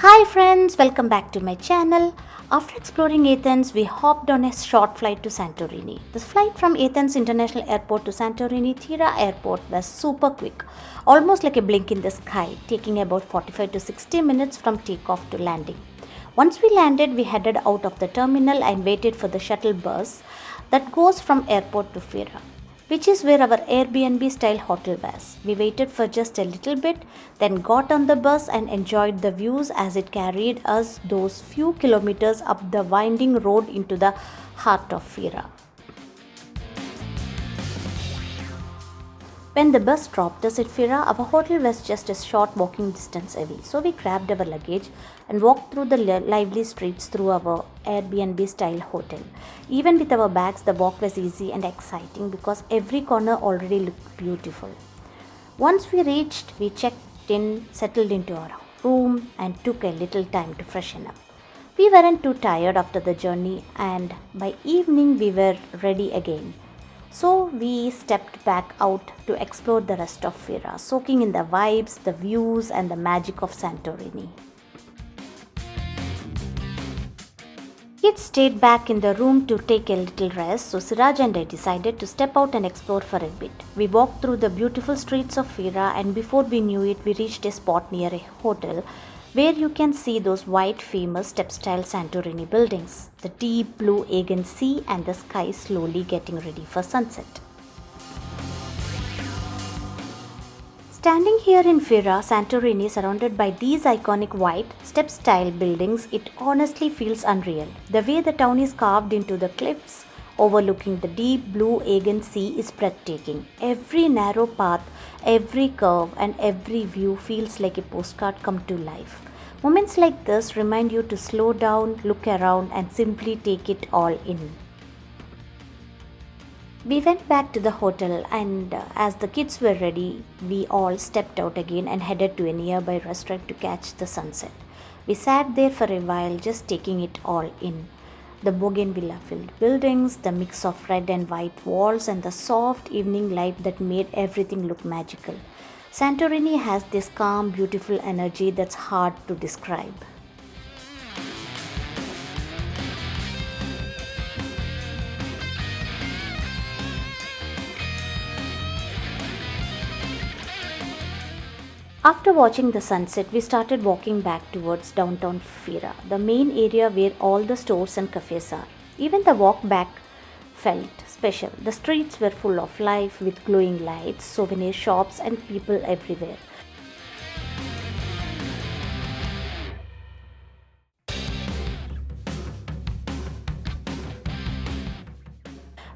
Hi friends, welcome back to my channel. After exploring Athens, we hopped on a short flight to Santorini. The flight from Athens International Airport to Santorini Thera Airport was super quick, almost like a blink in the sky, taking about 45 to 60 minutes from takeoff to landing. Once we landed, we headed out of the terminal and waited for the shuttle bus that goes from airport to Fira, which is where our Airbnb style hotel was. We waited for just a little bit, then got on the bus and enjoyed the views as it carried us those few kilometers up the winding road into the heart of Fira. When the bus dropped us at Fira, our hotel was just a short walking distance away. So we grabbed our luggage and walked through the lively streets through our Airbnb style hotel. Even with our bags, the walk was easy and exciting because every corner already looked beautiful. Once we reached, we checked in, settled into our room, and took a little time to freshen up. We weren't too tired after the journey, and by evening, we were ready again. So we stepped back out to explore the rest of Fira, soaking in the vibes, the views, and the magic of Santorini. Kids stayed back in the room to take a little rest, so Siraj and I decided to step out and explore for a bit. We walked through the beautiful streets of Fira, and before we knew it, we reached a spot near a hotel where you can see those white famous step-style Santorini buildings, the deep blue Aegean Sea and the sky slowly getting ready for sunset. Standing here in Fira, Santorini, surrounded by these iconic white step-style buildings, it honestly feels unreal. The way the town is carved into the cliffs overlooking the deep blue Aegean Sea is breathtaking. Every narrow path, every curve and every view feels like a postcard come to life. Moments like this remind you to slow down, look around and simply take it all in. We went back to the hotel and as the kids were ready, we all stepped out again and headed to a nearby restaurant to catch the sunset. We sat there for a while just taking it all in. The bougainvillea filled buildings, the mix of red and white walls and the soft evening light that made everything look magical. Santorini has this calm, beautiful energy that's hard to describe. After watching the sunset, we started walking back towards downtown Fira, the main area where all the stores and cafes are. Even the walk back felt special. The streets were full of life with glowing lights, souvenir shops and people everywhere.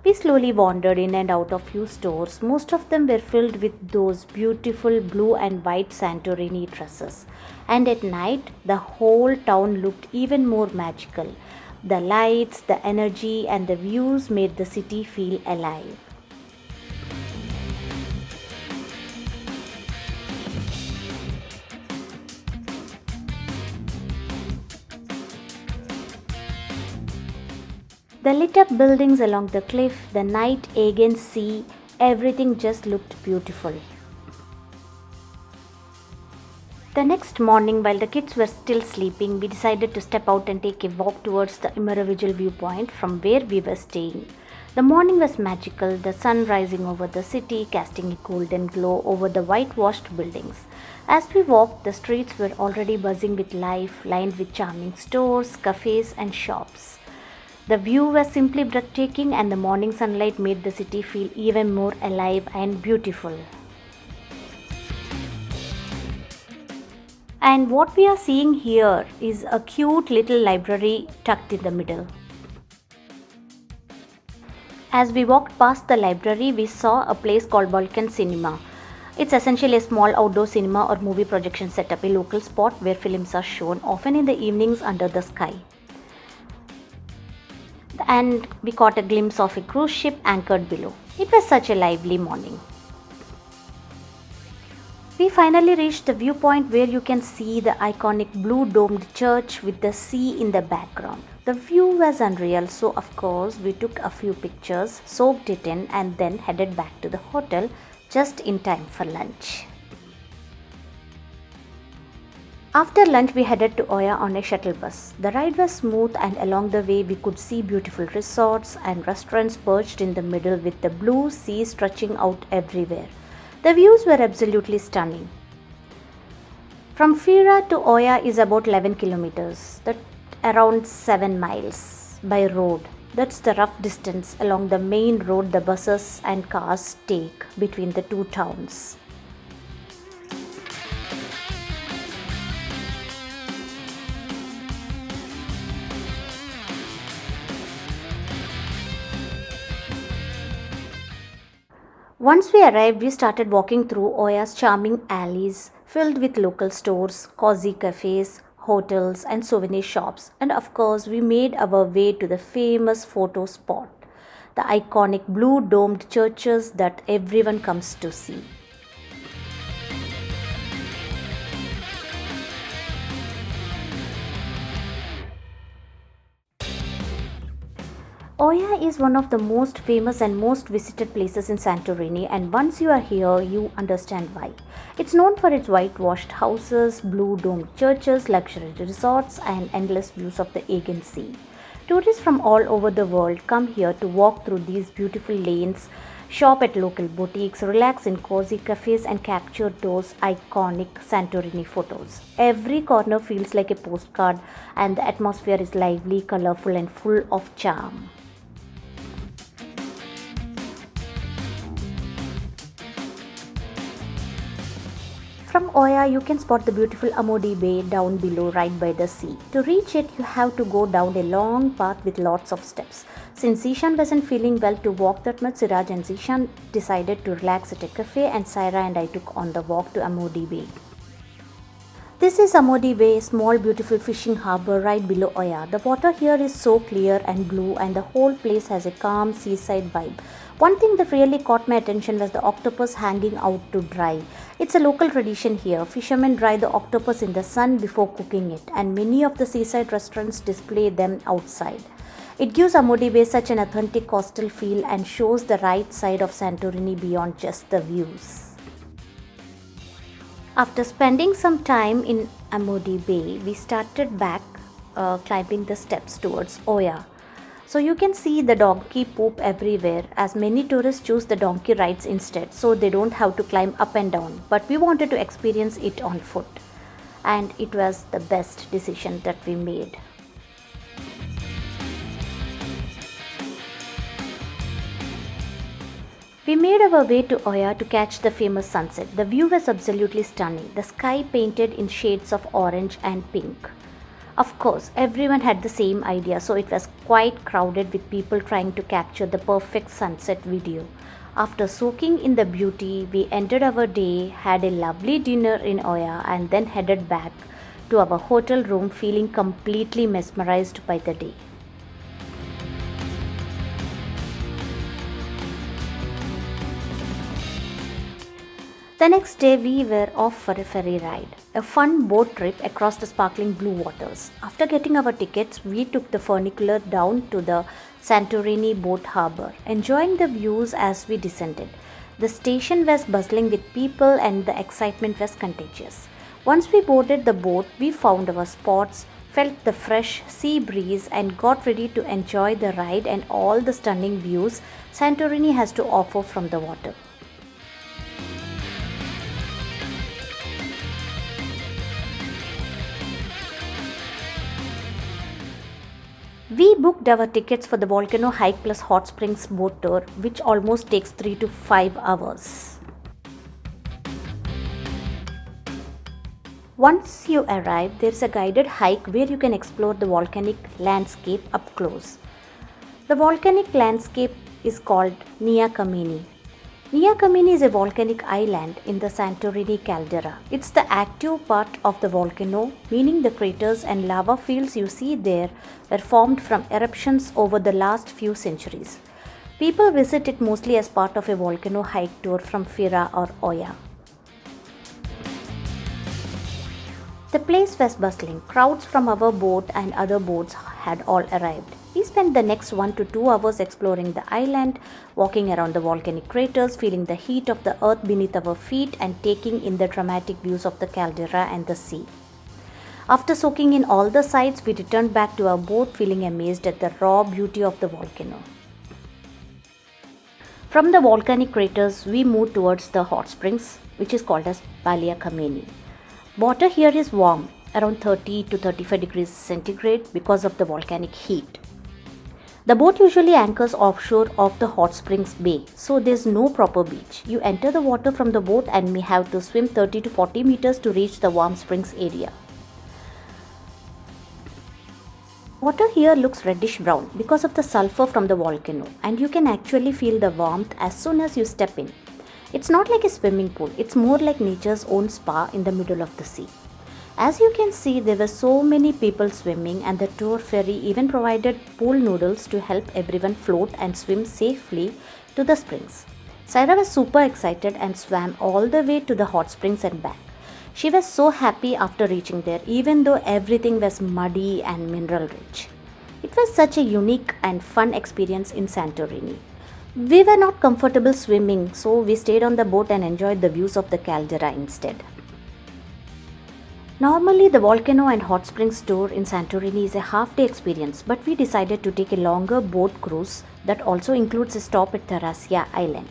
We slowly wandered in and out of few stores. Most of them were filled with those beautiful blue and white Santorini dresses. And at night, the whole town looked even more magical. The lights, the energy, and the views made the city feel alive. The lit up buildings along the cliff, the night Aegean Sea, everything just looked beautiful. The next morning, while the kids were still sleeping, we decided to step out and take a walk towards the Immeravigil viewpoint from where we were staying. The morning was magical, the sun rising over the city, casting a golden glow over the whitewashed buildings. As we walked, the streets were already buzzing with life, lined with charming stores, cafes, and shops. The view was simply breathtaking, and the morning sunlight made the city feel even more alive and beautiful. And what we are seeing here is a cute little library tucked in the middle. As we walked past the library, we saw a place called Volcanic Cinema. It's essentially a small outdoor cinema or movie projection setup, a local spot where films are shown, often in the evenings under the sky. And we caught a glimpse of a cruise ship anchored below. It was such a lively morning. We finally reached the viewpoint where you can see the iconic blue domed church with the sea in the background. The view was unreal, so of course we took a few pictures, soaked it in and then headed back to the hotel just in time for lunch. After lunch, we headed to Oya on a shuttle bus. The ride was smooth, and along the way, we could see beautiful resorts and restaurants perched in the middle with the blue sea stretching out everywhere. The views were absolutely stunning. From Fira to Oya is about 11 kilometers, that's around 7 miles by road. That's the rough distance along the main road the buses and cars take between the two towns. Once we arrived, we started walking through Oya's charming alleys filled with local stores, cozy cafes, hotels, and souvenir shops. And of course, we made our way to the famous photo spot, the iconic blue domed churches that everyone comes to see. Oya is one of the most famous and most visited places in Santorini, and once you are here, you understand why. It's known for its whitewashed houses, blue domed churches, luxury resorts, and endless views of the Aegean Sea. Tourists from all over the world come here to walk through these beautiful lanes, shop at local boutiques, relax in cozy cafes, and capture those iconic Santorini photos. Every corner feels like a postcard, and the atmosphere is lively, colorful, and full of charm. From Oya, you can spot the beautiful Amodi Bay down below right by the sea. To reach it, you have to go down a long path with lots of steps. Since Zishan wasn't feeling well to walk that much, Siraj and Zishan decided to relax at a cafe, and Saira and I took on the walk to Amodi Bay. This is Amodi Bay, a small beautiful fishing harbour right below Oya. The water here is so clear and blue, and the whole place has a calm seaside vibe. One thing that really caught my attention was the octopus hanging out to dry. It's a local tradition here. Fishermen dry the octopus in the sun before cooking it, and many of the seaside restaurants display them outside. It gives Amodi Bay such an authentic coastal feel and shows the right side of Santorini beyond just the views. After spending some time in Amodi Bay, we started back climbing the steps towards Oya. So you can see the donkey poop everywhere, as many tourists choose the donkey rides instead, so they don't have to climb up and down. But we wanted to experience it on foot, and it was the best decision that we made. We made our way to Oya to catch the famous sunset. The view was absolutely stunning, the sky painted in shades of orange and pink. Of course, everyone had the same idea, so it was quite crowded with people trying to capture the perfect sunset video. After soaking in the beauty, we ended our day, had a lovely dinner in Oya, and then headed back to our hotel room feeling completely mesmerized by the day. The next day, we were off for a ferry ride, a fun boat trip across the sparkling blue waters. After getting our tickets, we took the funicular down to the Santorini boat harbour, enjoying the views as we descended. The station was bustling with people, and the excitement was contagious. Once we boarded the boat, we found our spots, felt the fresh sea breeze, and got ready to enjoy the ride and all the stunning views Santorini has to offer from the water. We booked our tickets for the volcano hike plus hot springs boat tour, which almost takes 3 to 5 hours. Once you arrive, there is a guided hike where you can explore the volcanic landscape up close. The volcanic landscape is called Pelea Kameni. Pelea Kameni is a volcanic island in the Santorini caldera. It's the active part of the volcano, meaning the craters and lava fields you see there were formed from eruptions over the last few centuries. People visit it mostly as part of a volcano hike tour from Fira or Oya. The place was bustling. Crowds from our boat and other boats had all arrived. We spent the next 1 to 2 hours exploring the island, walking around the volcanic craters, feeling the heat of the earth beneath our feet, and taking in the dramatic views of the caldera and the sea. After soaking in all the sights, we returned back to our boat feeling amazed at the raw beauty of the volcano. From the volcanic craters, we moved towards the hot springs, which is called as Pelea Kameni. Water here is warm, around 30 to 35 degrees centigrade because of the volcanic heat. The boat usually anchors offshore of the hot springs bay, so there's no proper beach. You enter the water from the boat and may have to swim 30 to 40 meters to reach the warm springs area. Water here looks reddish brown because of the sulfur from the volcano, and you can actually feel the warmth as soon as you step in. It's not like a swimming pool, it's more like nature's own spa in the middle of the sea. As you can see, there were so many people swimming, and the tour ferry even provided pool noodles to help everyone float and swim safely to the springs. Saira was super excited and swam all the way to the hot springs and back. She was so happy after reaching there, even though everything was muddy and mineral rich. It was such a unique and fun experience in Santorini. We were not comfortable swimming, so we stayed on the boat and enjoyed the views of the caldera instead. Normally, the volcano and hot springs tour in Santorini is a half-day experience, but we decided to take a longer boat cruise that also includes a stop at Therasia Island.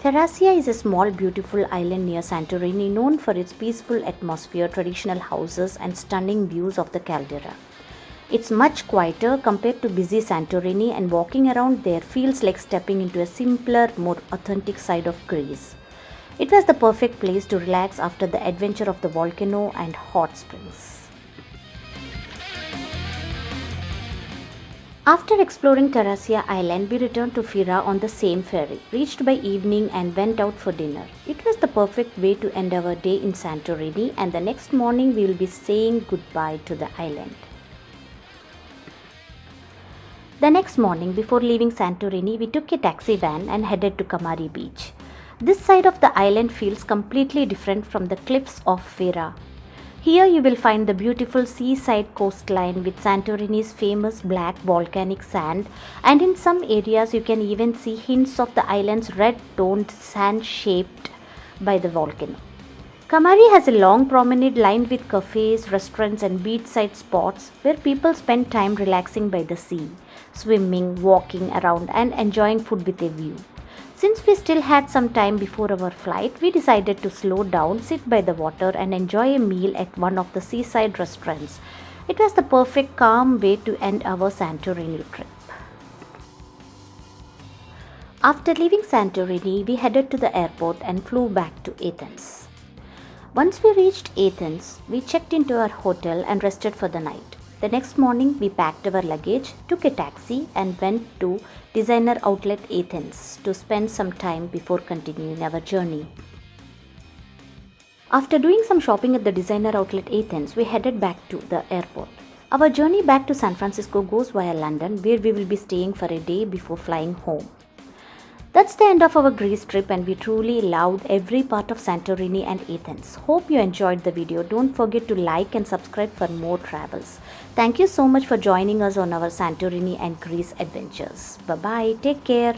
Therasia is a small, beautiful island near Santorini known for its peaceful atmosphere, traditional houses, and stunning views of the caldera. It's much quieter compared to busy Santorini, and walking around there feels like stepping into a simpler, more authentic side of Greece. It was the perfect place to relax after the adventure of the volcano and hot springs. After exploring Therasia Island, we returned to Fira on the same ferry, reached by evening and went out for dinner. It was the perfect way to end our day in Santorini, and the next morning we will be saying goodbye to the island. The next morning, before leaving Santorini, we took a taxi van and headed to Kamari Beach. This side of the island feels completely different from the cliffs of Fira. Here you will find the beautiful seaside coastline with Santorini's famous black volcanic sand, and in some areas you can even see hints of the island's red-toned sand shaped by the volcano. Kamari has a long promenade lined with cafes, restaurants and beachside spots where people spend time relaxing by the sea, swimming, walking around and enjoying food with a view. Since we still had some time before our flight, we decided to slow down, sit by the water and enjoy a meal at one of the seaside restaurants. It was the perfect calm way to end our Santorini trip. After leaving Santorini, we headed to the airport and flew back to Athens. Once we reached Athens, we checked into our hotel and rested for the night. The next morning, we packed our luggage, took a taxi and went to Designer Outlet Athens to spend some time before continuing our journey. After doing some shopping at the Designer Outlet Athens, we headed back to the airport. Our journey back to San Francisco goes via London, where we will be staying for a day before flying home. That's the end of our Greece trip, and we truly loved every part of Santorini and Athens. Hope you enjoyed the video. Don't forget to like and subscribe for more travels. Thank you so much for joining us on our Santorini and Greece adventures. Bye bye. Take care.